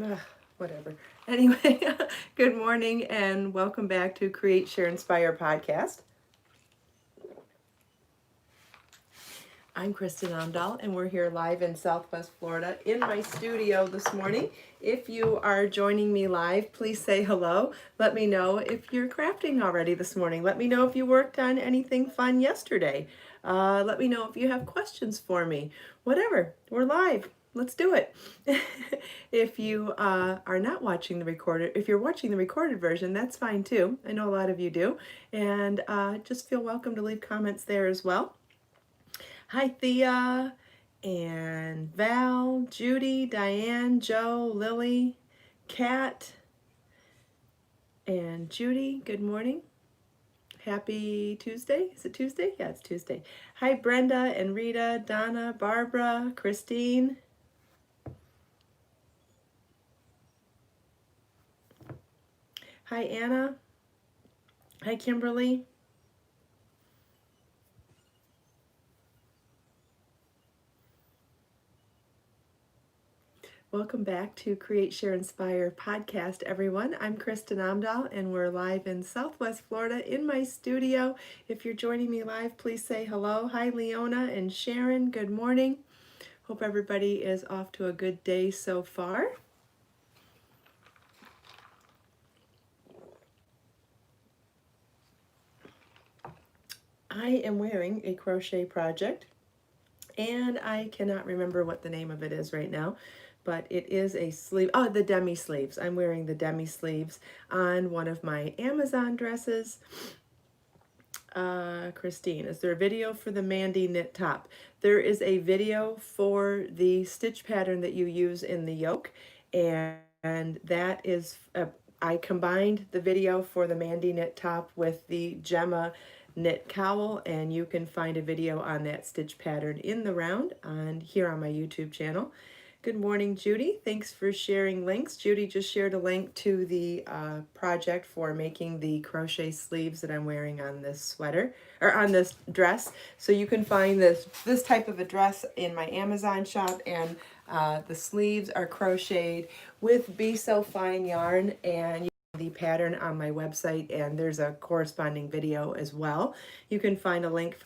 Ugh, whatever. Anyway, good morning and welcome back to Create, Share, Inspire podcast. I'm Kristin Omdahl and we're here live in Southwest Florida in my studio this morning. If you are joining me live, please say hello. Let me know if you're crafting already this morning. Let me know if you worked on anything fun yesterday. Let me know if you have questions for me. Whatever, we're live. Let's do it. If you are not watching the recorded, if you're watching the recorded version, that's fine too. I know a lot of you do. And just feel welcome to leave comments there as well. Hi, Thea and Val, Judy, Diane, Joe, Lily, Kat, and Judy. Good morning. Happy Tuesday. Is it Tuesday? Yeah, it's Tuesday. Hi, Brenda and Rita, Donna, Barbara, Christine. Hi, Anna. Hi, Kimberly. Welcome back to Create, Share, Inspire podcast, everyone. I'm Kristin Omdahl, and we're live in Southwest Florida in my studio. If you're joining me live, please say hello. Hi, Leona and Sharon. Good morning. Hope everybody is off to a good day so far. I am wearing a crochet project, and I cannot remember what the name of it is right now. But it is a sleeve, oh, the demi sleeves. I'm wearing the demi sleeves on one of my Amazon dresses. Christine, is there a video for the Mandy knit top? There is a video for the stitch pattern that you use in the yoke, and that is, I combined the video for the Mandy knit top with the Gemma knit cowl, and you can find a video on that stitch pattern in the round here on my YouTube channel. Good morning, Judy. Thanks for sharing links. Judy just shared a link to the project for making the crochet sleeves that I'm wearing on this sweater, or on this dress. So you can find this type of a dress in my Amazon shop, and the sleeves are crocheted with Be So Fine yarn, and the pattern on my website, and there's a corresponding video as well. You can find a link.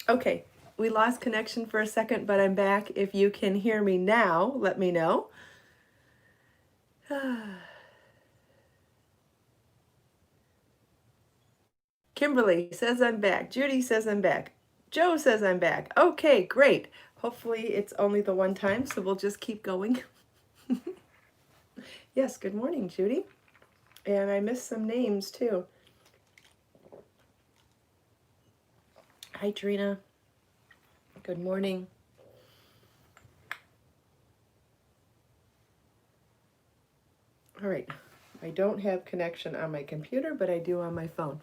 Okay, we lost connection for a second, but I'm back. If you can hear me now, let me know. Kimberly says I'm back. Judy says I'm back. Joe says I'm back. Okay, great. Hopefully it's only the one time, so we'll just keep going. Yes, good morning, Judy. And I missed some names too. Hi, Trina. Good morning. All right. I don't have connection on my computer, but I do on my phone.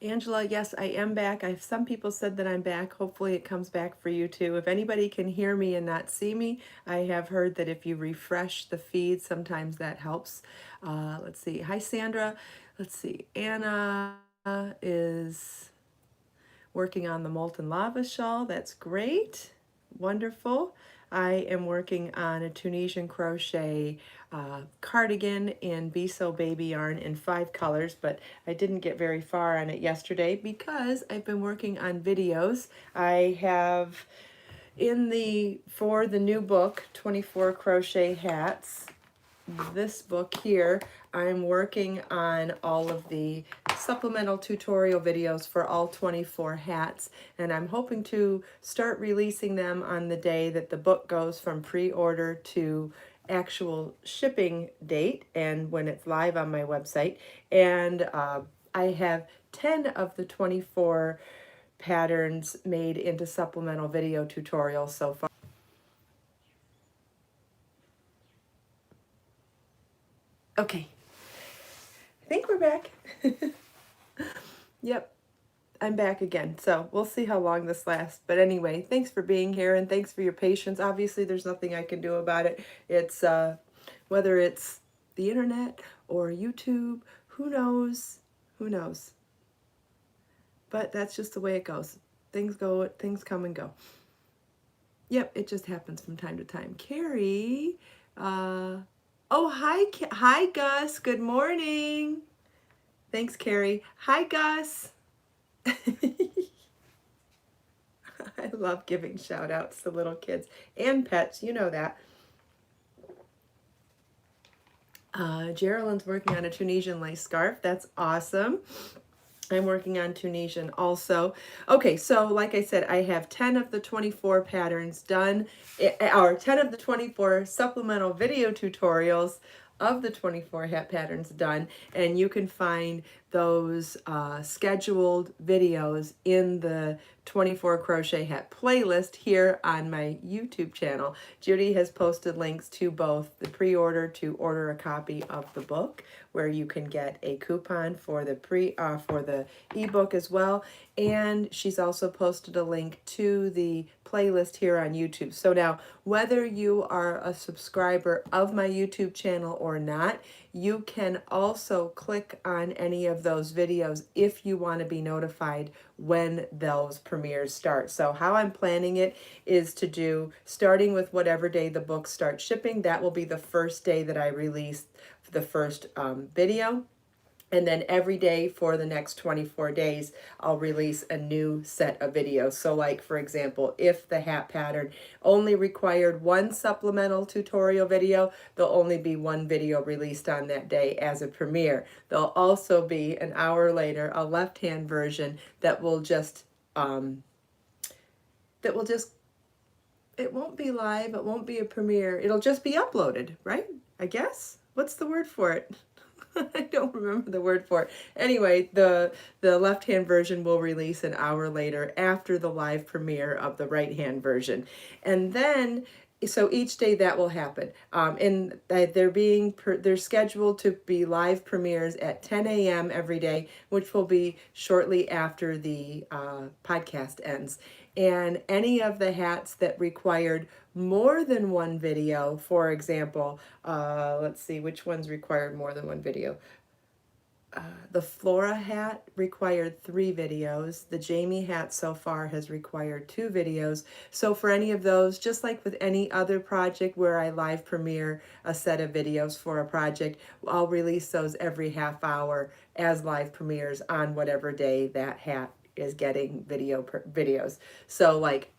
Angela, yes, I am back. Some people said that I'm back. Hopefully it comes back for you too. If anybody can hear me and not see me, I have heard that if you refresh the feed, sometimes that helps. Let's see. Hi, Sandra. Let's see. Anna is working on the molten lava shawl. That's great. Wonderful. I am working on a Tunisian crochet cardigan in Be So Baby yarn in 5 colors, but I didn't get very far on it yesterday because I've been working on videos. I have for the new book, 24 Crochet Hats, this book here, I'm working on all of the supplemental tutorial videos for all 24 hats, and I'm hoping to start releasing them on the day that the book goes from pre-order to actual shipping date, and when it's live on my website. And I have 10 of the 24 patterns made into supplemental video tutorials so far. Okay, I think we're back. Yep, I'm back again. So we'll see how long this lasts. But anyway, thanks for being here and thanks for your patience. Obviously, there's nothing I can do about it. It's whether it's the internet or YouTube, who knows? Who knows? But that's just the way it goes. Things come and go. Yep, it just happens from time to time. Carrie, oh, hi, Gus. Good morning. Thanks, Carrie. Hi, Gus. I love giving shout outs to little kids and pets. You know that. Geraldine's working on a Tunisian lace scarf. That's awesome. I'm working on Tunisian also. Okay, so like I said, I have 10 of the 24 patterns done, or 10 of the 24 supplemental video tutorials of the 24 hat patterns done, and you can find those scheduled videos in the 24 crochet hat playlist here on my YouTube channel. Judy has posted links to both the pre-order to order a copy of the book, where you can get a coupon for the ebook as well, and she's also posted a link to the playlist here on YouTube. So now, whether you are a subscriber of my YouTube channel or not, you can also click on any of those videos if you want to be notified when those premieres start. So how I'm planning it is to do, starting with whatever day the book starts shipping, that will be the first day that I release the first video. And then every day for the next 24 days, I'll release a new set of videos. So like, for example, if the hat pattern only required one supplemental tutorial video, there'll only be one video released on that day as a premiere. There'll also be an hour later a left-hand version that will just, it won't be live, it won't be a premiere, it'll just be uploaded, right? I guess? What's the word for it? I don't remember the word for it. Anyway, the left-hand version will release an hour later after the live premiere of the right-hand version. And then, so each day that will happen. And they're scheduled to be live premieres at 10 a.m. every day, which will be shortly after the podcast ends. And any of the hats that required more than one video, for example, let's see, which ones required more than one video? The Flora hat required 3 videos. The Jamie hat so far has required 2 videos. So for any of those, just like with any other project where I live premiere a set of videos for a project, I'll release those every half hour as live premieres on whatever day that hat is getting videos. So like,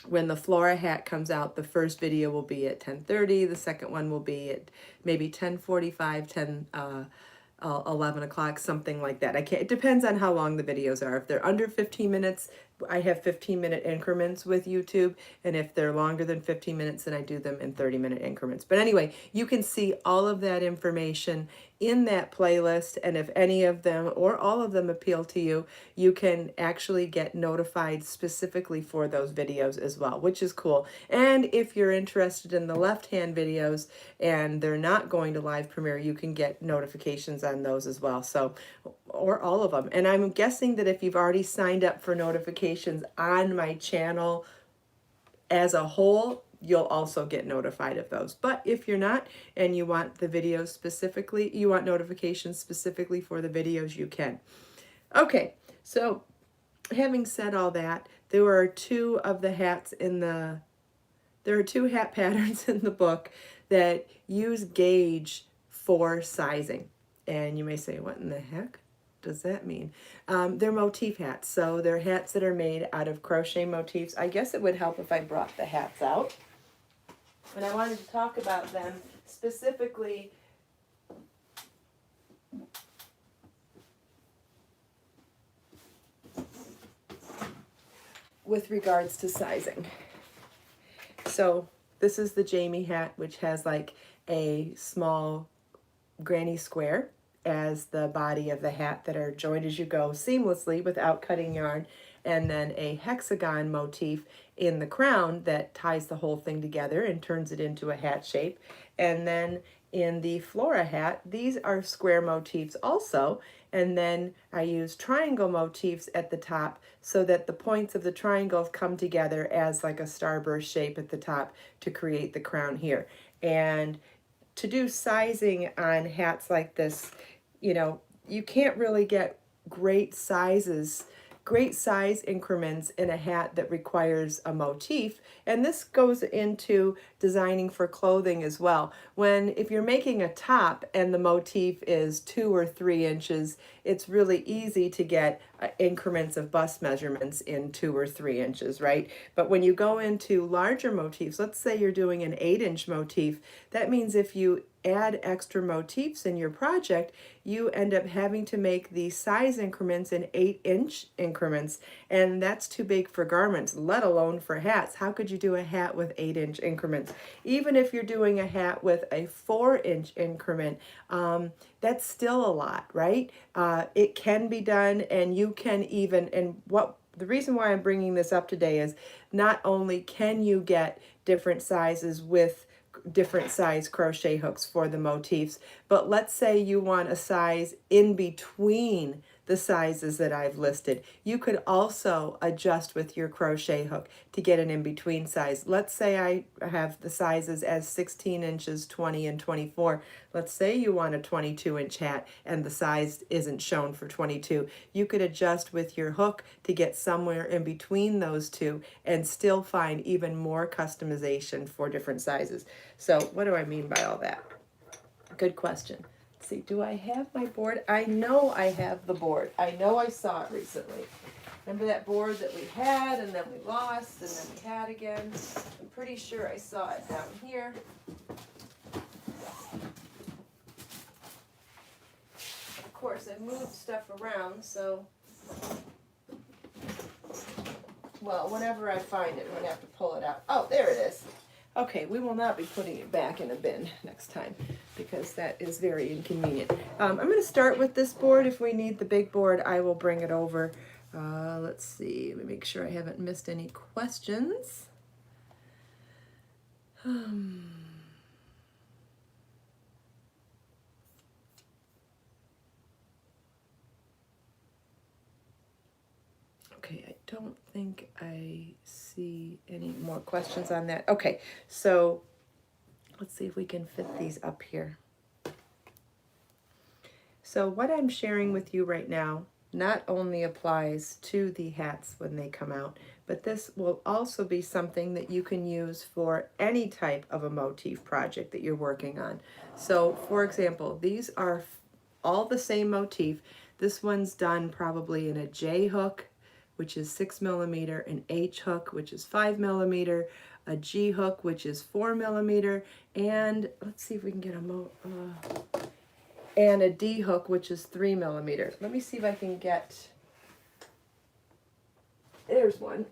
when the Flora hat comes out, the first video will be at 10:30. The second one will be at maybe 10:45, 11 o'clock, something like that. It depends on how long the videos are. If they're under 15 minutes, I have 15-minute increments with YouTube, and if they're longer than 15 minutes, then I do them in 30-minute increments. But anyway, you can see all of that information in that playlist, and if any of them or all of them appeal to you, you can actually get notified specifically for those videos as well, which is cool. And if you're interested in the left-hand videos and they're not going to live premiere, you can get notifications on those as well. So, or all of them. And I'm guessing that if you've already signed up for notifications on my channel as a whole, you'll also get notified of those. But if you're not, and you want the videos specifically, you want notifications specifically for the videos, you can. Okay, so having said all that, there are 2 of the hats in the, there are 2 hat patterns in the book that use gauge for sizing. And you may say, what in the heck does that mean? They're motif hats. So they're hats that are made out of crochet motifs. I guess it would help if I brought the hats out. And I wanted to talk about them specifically with regards to sizing. So this is the Jamie hat, which has like a small granny square as the body of the hat that are joined as you go seamlessly without cutting yarn, and then a hexagon motif in the crown that ties the whole thing together and turns it into a hat shape. And then in the Flora hat, these are square motifs also, and then I use triangle motifs at the top so that the points of the triangles come together as like a starburst shape at the top to create the crown here. And to do sizing on hats like this, you know, you can't really get great sizes great size increments in a hat that requires a motif. And this goes into designing for clothing as well. If you're making a top and the motif is 2 or 3 inches, it's really easy to get increments of bust measurements in 2 or 3 inches, right? But when you go into larger motifs, let's say you're doing an 8-inch motif, that means if you add extra motifs in your project, you end up having to make the size increments in 8-inch increments, and that's too big for garments, let alone for hats. How could you do a hat with 8-inch increments? Even if you're doing a hat with a 4-inch increment, that's still a lot, right? It can be done, and you can even, and what the reason why I'm bringing this up today is not only can you get different sizes with different size crochet hooks for the motifs, but let's say you want a size in between the sizes that I've listed. You could also adjust with your crochet hook to get an in-between size. Let's say I have the sizes as 16 inches, 20, and 24. Let's say you want a 22-inch hat and the size isn't shown for 22. You could adjust with your hook to get somewhere in between those two and still find even more customization for different sizes. So what do I mean by all that? Good question. Let's see, do I have my board? I know I have the board. I know I saw it recently. Remember that board that we had and then we lost and then we had again? I'm pretty sure I saw it down here. Of course, I moved stuff around, so, well, whenever I find it, I'm going to have to pull it out. Oh, there it is. Okay, we will not be putting it back in a bin next time because that is very inconvenient. I'm going to start with this board. If we need the big board, I will bring it over. Let's see. Let me make sure I haven't missed any questions. Okay, I don't think I see any more questions on that. Okay, so let's see if we can fit these up here. So what I'm sharing with you right now not only applies to the hats when they come out, but this will also be something that you can use for any type of a motif project that you're working on. So for example, these are all the same motif. This one's done probably in a J hook, which is 6 millimeter, an H hook, which is 5 millimeter, a G hook, which is 4 millimeter, and let's see if we can get and a D hook, which is 3 millimeter. Let me see if I can get, there's one.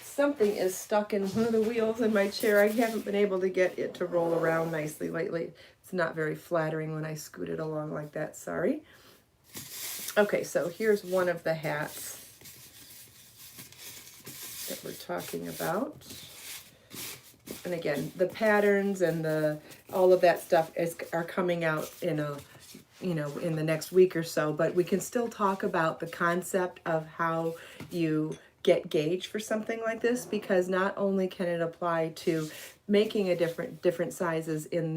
Something is stuck in one of the wheels in my chair. I haven't been able to get it to roll around nicely lately. It's not very flattering when I scoot it along like that, sorry. Okay, so here's one of the hats that we're talking about. And again, the patterns and all of that stuff are coming out in the next week or so, but we can still talk about the concept of how you get gauge for something like this, because not only can it apply to making a different sizes in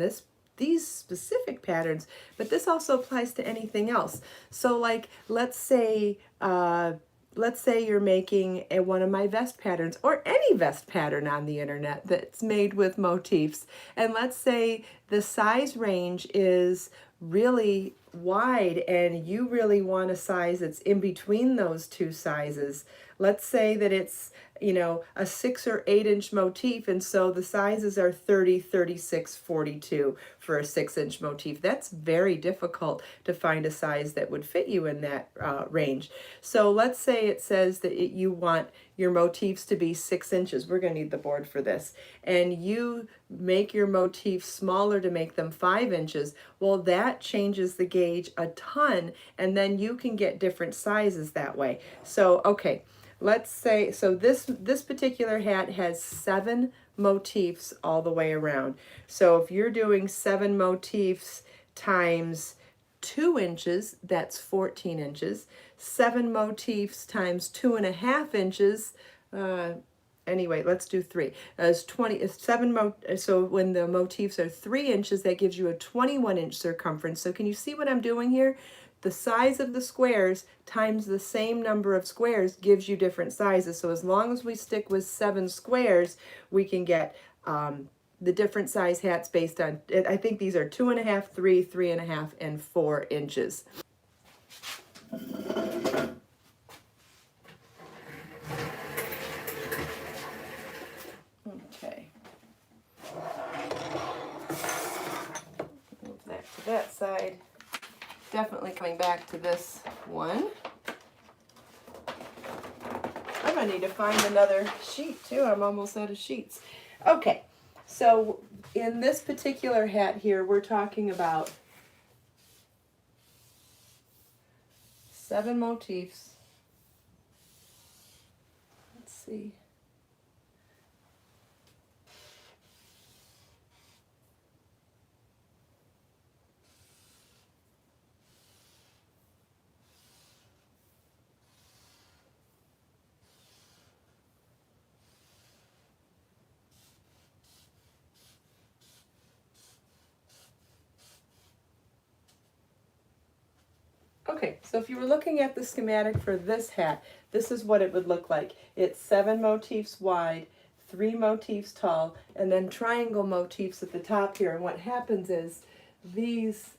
these specific patterns, but this also applies to anything else. So like, let's say you're making one of my vest patterns, or any vest pattern on the internet that's made with motifs. And let's say the size range is really wide and you really want a size that's in between those two sizes. Let's say that it's, a 6 or 8 inch motif, and so the sizes are 30, 36, 42 for a 6-inch motif. That's very difficult to find a size that would fit you in that range. So let's say it says that you want your motifs to be 6 inches. We're going to need the board for this. And you make your motifs smaller to make them 5 inches. Well, that changes the gauge a ton, and then you can get different sizes that way. So, okay. Let's say, so this particular hat has 7 motifs all the way around. So if you're doing 7 motifs times 2 inches, that's 14 inches. 7 motifs times 2.5 inches, Anyway, let's do 3. As 20, so when the motifs are 3 inches, that gives you a 21-inch circumference. So can you see what I'm doing here? The size of the squares times the same number of squares gives you different sizes. So as long as we stick with 7 squares, we can get the different size hats based on, I think these are 2.5, 3, 3.5, and 4 inches. Okay. Move that to that side. Definitely coming back to this one. I'm gonna need to find another sheet too. I'm almost out of sheets. Okay, so in this particular hat here, we're talking about 7 motifs. Let's see. Okay, so if you were looking at the schematic for this hat, this is what it would look like. It's 7 motifs wide, 3 motifs tall, and then triangle motifs at the top here. And what happens is these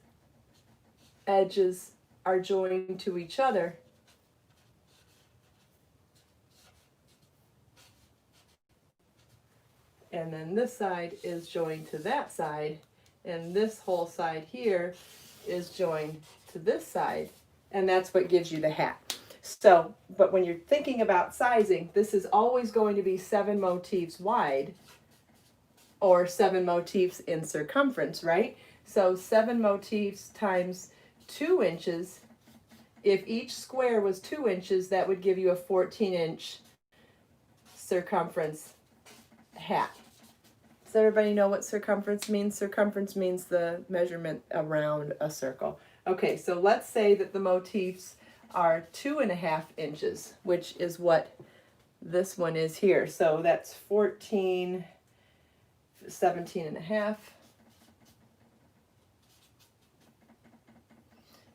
edges are joined to each other. And then this side is joined to that side, and this whole side here is joined to this side, and that's what gives you the hat. So, but when you're thinking about sizing, this is always going to be 7 motifs wide or 7 motifs in circumference, right? So 7 motifs times 2 inches. If each square was 2 inches, that would give you a 14-inch circumference hat. Does everybody know what circumference means? Circumference means the measurement around a circle. Okay, so let's say that the motifs are 2.5 inches, which is what this one is here. So that's 14, 17.5.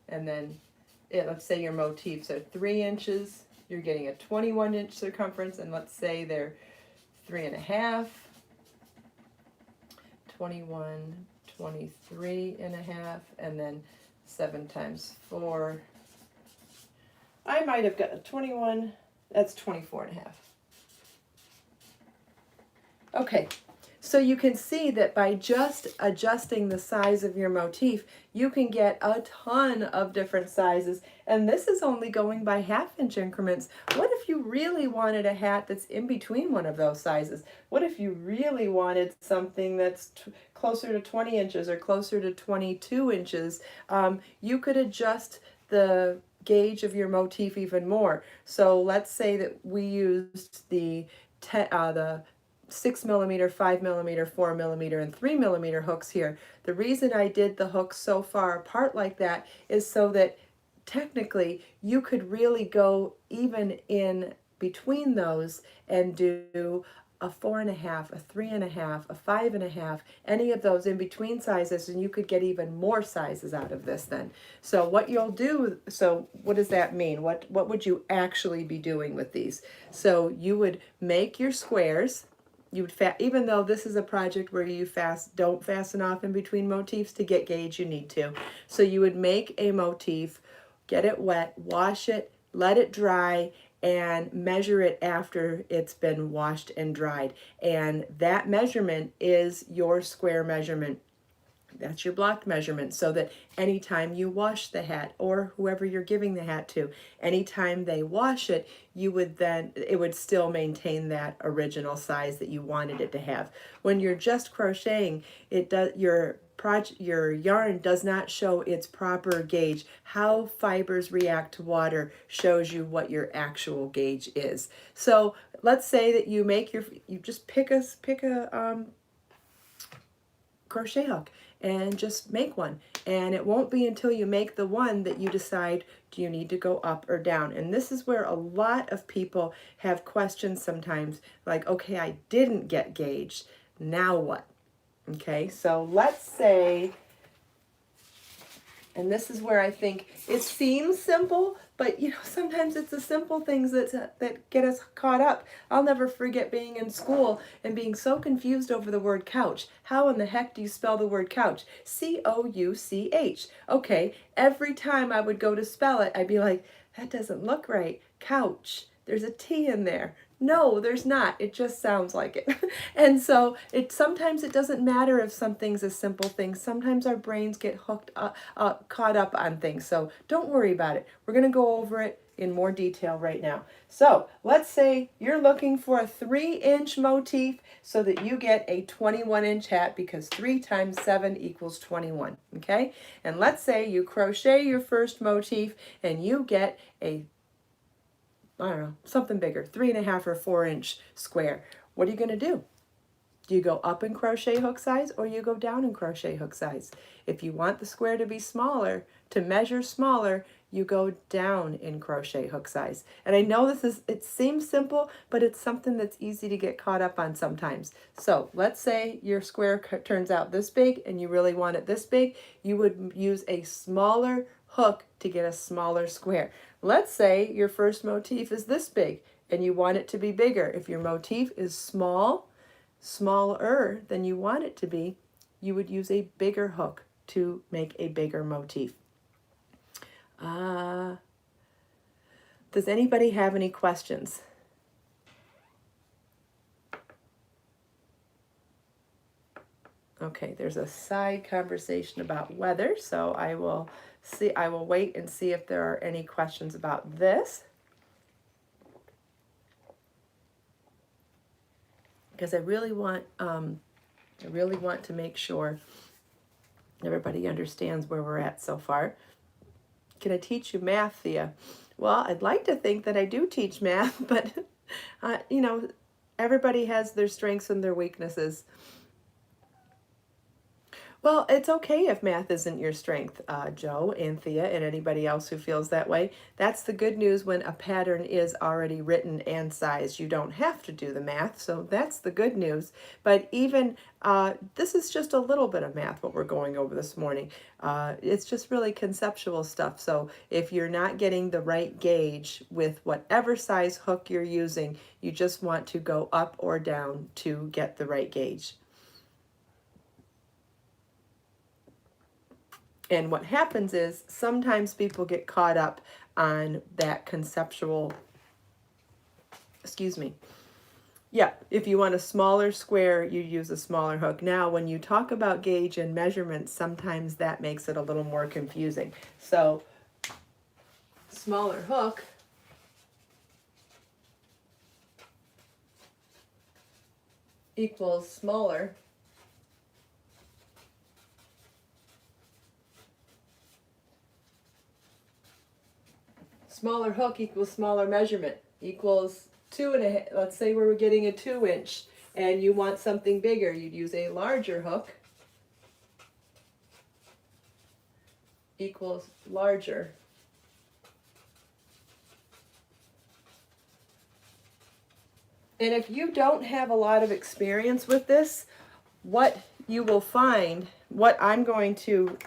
And then let's say your motifs are 3 inches. You're getting a 21-inch circumference, and let's say they're 3.5. 21, 23.5, and then 7 times 4. I might have got a 21, that's 24.5. Okay, so you can see that by just adjusting the size of your motif, you can get a ton of different sizes, and this is only going by 1/2-inch increments. What if you really wanted a hat that's in between one of those sizes? What if you really wanted something that's closer to 20 inches or closer to 22 inches? You could adjust the gauge of your motif even more. So let's say that we used the 6mm, 5mm, 4mm, and 3mm hooks here. The reason I did the hooks so far apart like that is so that technically you could really go even in between those and do a 4.5, a 3.5, a 5.5, any of those in between sizes, and you could get even more sizes out of this then. So what you'll do, so what does that mean? What would you actually be doing with these? So you would make your squares. You would even though this is a project where you don't fasten off in between motifs to get gauge, you need to. So you would make a motif, get it wet, wash it, let it dry, and measure it after it's been washed and dried. And that measurement is your square measurement. That's your block measurement, so that anytime you wash the hat, or whoever you're giving the hat to, anytime they wash it, it would still maintain that original size that you wanted it to have. When you're just crocheting, your yarn does not show its proper gauge. How fibers react to water shows you what your actual gauge is. So let's say that you just pick a crochet hook, and just make one. And it won't be until you make the one that you decide, do you need to go up or down? And this is where a lot of people have questions sometimes, like, okay, I didn't get gauged. Now what? Okay, so let's say, and this is where I think it seems simple, but sometimes it's the simple things that get us caught up. I'll never forget being in school and being so confused over the word couch. How in the heck do you spell the word couch? C-O-U-C-H. Okay, every time I would go to spell it, I'd be like, that doesn't look right. Couch. There's a T in there. No, there's not. It just sounds like it. And so sometimes it doesn't matter if something's a simple thing. Sometimes our brains get caught up on things. So don't worry about it. We're going to go over it in more detail right now. So let's say you're looking for a 3-inch motif so that you get a 21-inch hat, because 3 times 7 equals 21. Okay? And let's say you crochet your first motif and you get a, I don't know, something bigger, 3.5 or 4-inch square. What are you going to do? Do you go up in crochet hook size, or you go down in crochet hook size? If you want the square to be smaller, to measure smaller, you go down in crochet hook size. And I know it seems simple, but it's something that's easy to get caught up on sometimes. So let's say your square turns out this big and you really want it this big. You would use a smaller hook to get a smaller square. Let's say your first motif is this big and you want it to be bigger. If your motif is smaller than you want it to be, you would use a bigger hook to make a bigger motif. Does anybody have any questions? Okay, there's a side conversation about weather, so I will wait and see if there are any questions about this. Because I really want to make sure everybody understands where we're at so far. Can I teach you math, Thea? Well, I'd like to think that I do teach math, but everybody has their strengths and their weaknesses. Well, it's okay if math isn't your strength, Joe and Thea and anybody else who feels that way. That's the good news when a pattern is already written and sized. You don't have to do the math, so that's the good news. But even this is just a little bit of math, what we're going over this morning. It's just really conceptual stuff. So if you're not getting the right gauge with whatever size hook you're using, you just want to go up or down to get the right gauge. And what happens is sometimes people get caught up on that conceptual, yeah, if you want a smaller square, you use a smaller hook. Now, when you talk about gauge and measurements, sometimes that makes it a little more confusing. So, smaller hook equals smaller hook equals smaller measurement equals 2.5. Let's say we're getting a 2-inch and you want something bigger. You'd use a larger hook equals larger. And if you don't have a lot of experience with this, what you will find, what I'm going to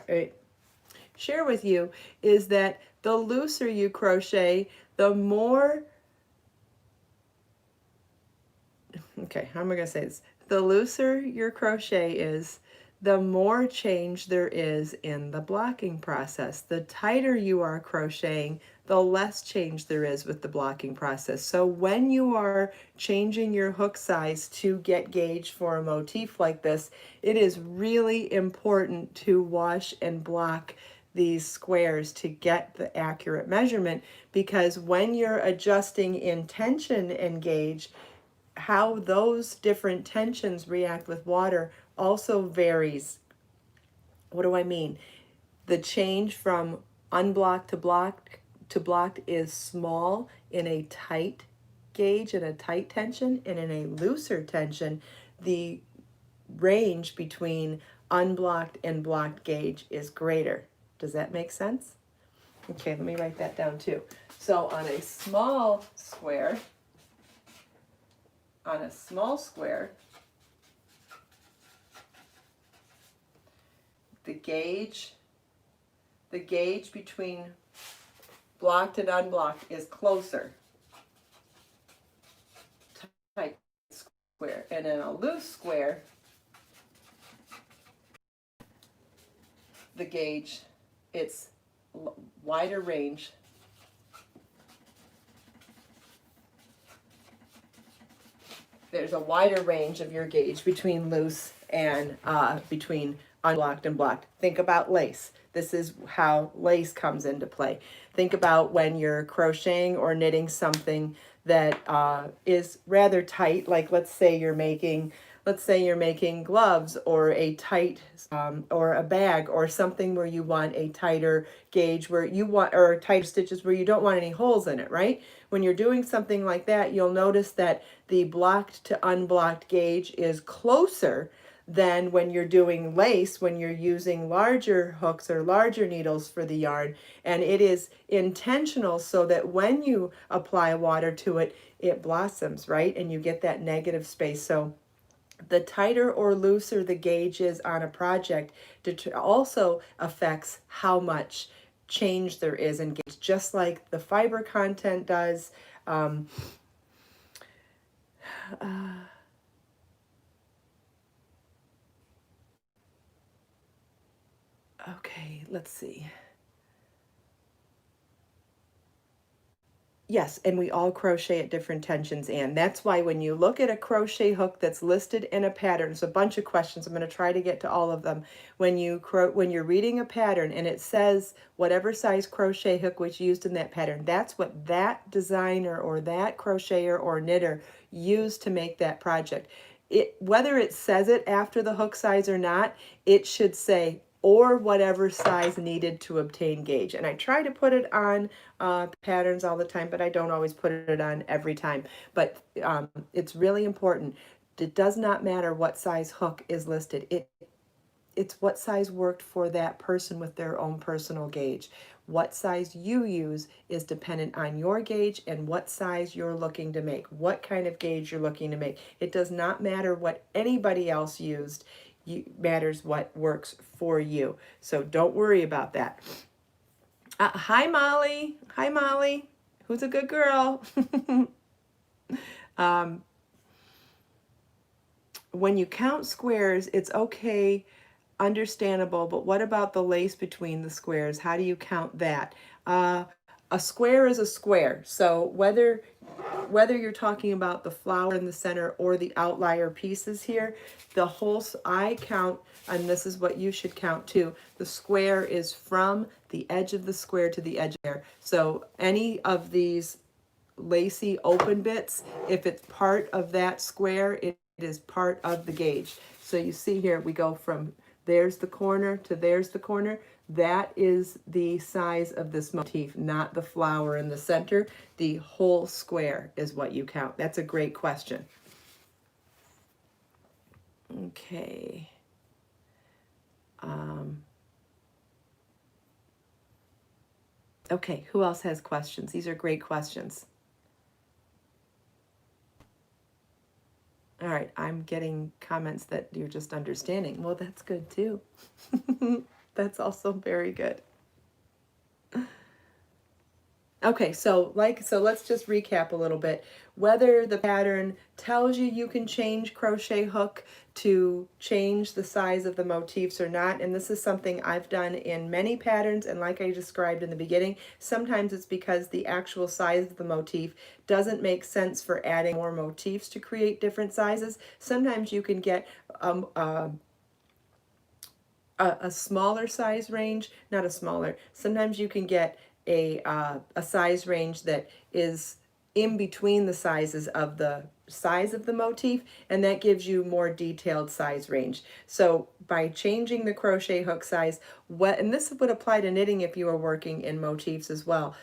share with you, is that the looser you crochet, the more, okay, how am I going to say this? The looser your crochet is, the more change there is in the blocking process. The tighter you are crocheting, the less change there is with the blocking process. So when you are changing your hook size to get gauge for a motif like this, it is really important to wash and block these squares to get the accurate measurement, because when you're adjusting in tension and gauge, how those different tensions react with water also varies. What do I mean? The change from unblocked to blocked is small in a tight gauge and a tight tension, and in a looser tension, the range between unblocked and blocked gauge is greater. Does that make sense? Okay, let me write that down too. So on a small square, the gauge between blocked and unblocked is closer. Tight square. And in a loose square, the gauge, it's wider range. There's a wider range of your gauge between loose and between unblocked and blocked. Think about lace. This is how lace comes into play. Think about when you're crocheting or knitting something that is rather tight, like let's say you're making gloves or a tight or a bag or something where you want a tighter gauge where you want, or tighter stitches where you don't want any holes in it, right? When you're doing something like that, you'll notice that the blocked to unblocked gauge is closer than when you're doing lace, when you're using larger hooks or larger needles for the yarn. And it is intentional so that when you apply water to it, it blossoms, right? And you get that negative space. So the tighter or looser the gauge is on a project also affects how much change there is in gauge, just like the fiber content does. Okay, let's see. Yes, and we all crochet at different tensions, and that's why when you look at a crochet hook that's listed in a pattern, there's a bunch of questions. I'm going to try to get to all of them. When you're reading a pattern and it says whatever size crochet hook was used in that pattern, that's what that designer or that crocheter or knitter used to make that project. Whether it says it after the hook size or not, it should say or whatever size needed to obtain gauge. And I try to put it on patterns all the time, but I don't always put it on every time. But it's really important. It does not matter what size hook is listed. It's what size worked for that person with their own personal gauge. What size you use is dependent on your gauge and what size you're looking to make, what kind of gauge you're looking to make. It does not matter what anybody else used. Matters what works for you. So don't worry about that. Hi, Molly. Hi, Molly. Who's a good girl? When you count squares, it's okay, understandable, but what about the lace between the squares? How do you count that? A square is a square. So whether you're talking about the flower in the center or the outlier pieces here, I count, and this is what you should count too, the square is from the edge of the square to the edge there. So any of these lacy open bits, if it's part of that square, it is part of the gauge. So you see here, we go from there's the corner to there's the corner. That is the size of this motif, not the flower in the center. The whole square is what you count. That's a great question. Okay. Okay, who else has questions? These are great questions. All right, I'm getting comments that you're just understanding. Well, that's good too. That's also very good. Okay, so let's just recap a little bit. Whether the pattern tells you can change crochet hook to change the size of the motifs or not, and this is something I've done in many patterns, and like I described in the beginning, sometimes it's because the actual size of the motif doesn't make sense for adding more motifs to create different sizes. Sometimes you can get a smaller size range, not a smaller, sometimes you can get a size range that is in between the sizes of the size of the motif, and that gives you more detailed size range. So by changing the crochet hook size, and this would apply to knitting if you were working in motifs as well,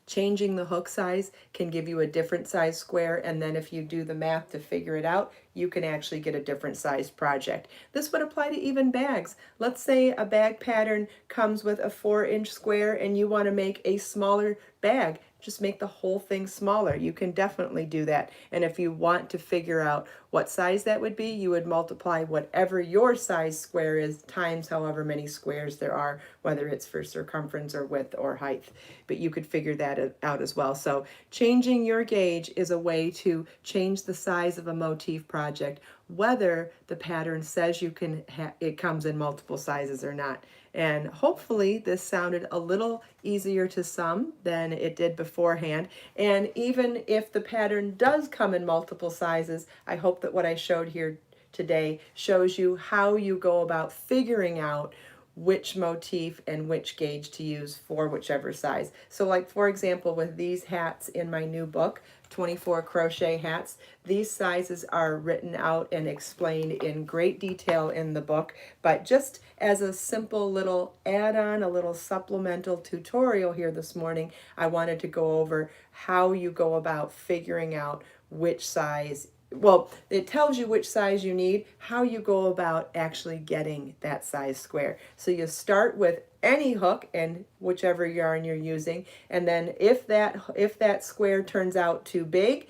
Changing the hook size can give you a different size square, and then if you do the math to figure it out, you can actually get a different size project. This would apply to even bags. Let's say a bag pattern comes with a 4-inch square and you want to make a smaller bag. Just make the whole thing smaller. You can definitely do that. And if you want to figure out what size that would be, you would multiply whatever your size square is times however many squares there are, whether it's for circumference or width or height. But you could figure that out as well. So changing your gauge is a way to change the size of a motif project, whether the pattern says you can it comes in multiple sizes or not. And hopefully this sounded a little easier to some than it did beforehand. And even if the pattern does come in multiple sizes, I hope that what I showed here today shows you how you go about figuring out which motif and which gauge to use for whichever size. So like for example, with these hats in my new book, 24 crochet hats, these sizes are written out and explained in great detail in the book, but just as a simple little add-on, a little supplemental tutorial here this morning, I wanted to go over how you go about figuring out which size. Well, it tells you which size you need, how you go about actually getting that size square. So you start with any hook and whichever yarn you're using, and then if that square turns out too big,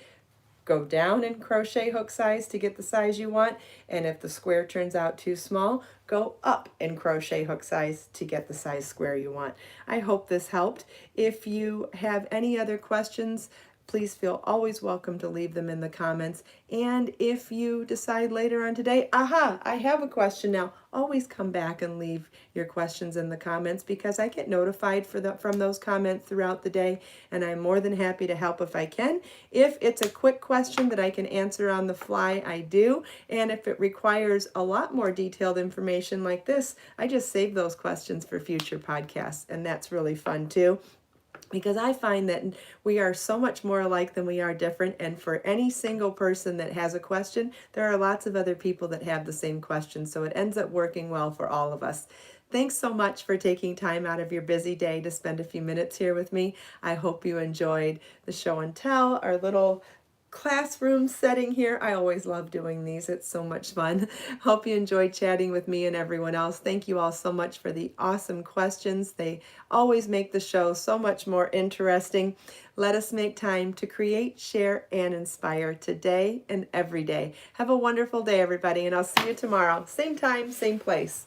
go down in crochet hook size to get the size you want, and if the square turns out too small, go up in crochet hook size to get the size square you want. I hope this helped. If you have any other questions, please feel always welcome to leave them in the comments. And if you decide later on today, aha, I have a question now, always come back and leave your questions in the comments, because I get notified from those comments throughout the day, and I'm more than happy to help if I can. If it's a quick question that I can answer on the fly, I do. And if it requires a lot more detailed information like this, I just save those questions for future podcasts, and that's really fun too, because I find that we are so much more alike than we are different. And for any single person that has a question, there are lots of other people that have the same question. So it ends up working well for all of us. Thanks so much for taking time out of your busy day to spend a few minutes here with me. I hope you enjoyed the show and tell, our little classroom setting here. I always love doing these. It's so much fun. Hope you enjoyed chatting with me and everyone else. Thank you all so much for the awesome questions. They always make the show so much more interesting. Let us make time to create, share, and inspire today and every day. Have a wonderful day, everybody, and I'll see you tomorrow. Same time, same place.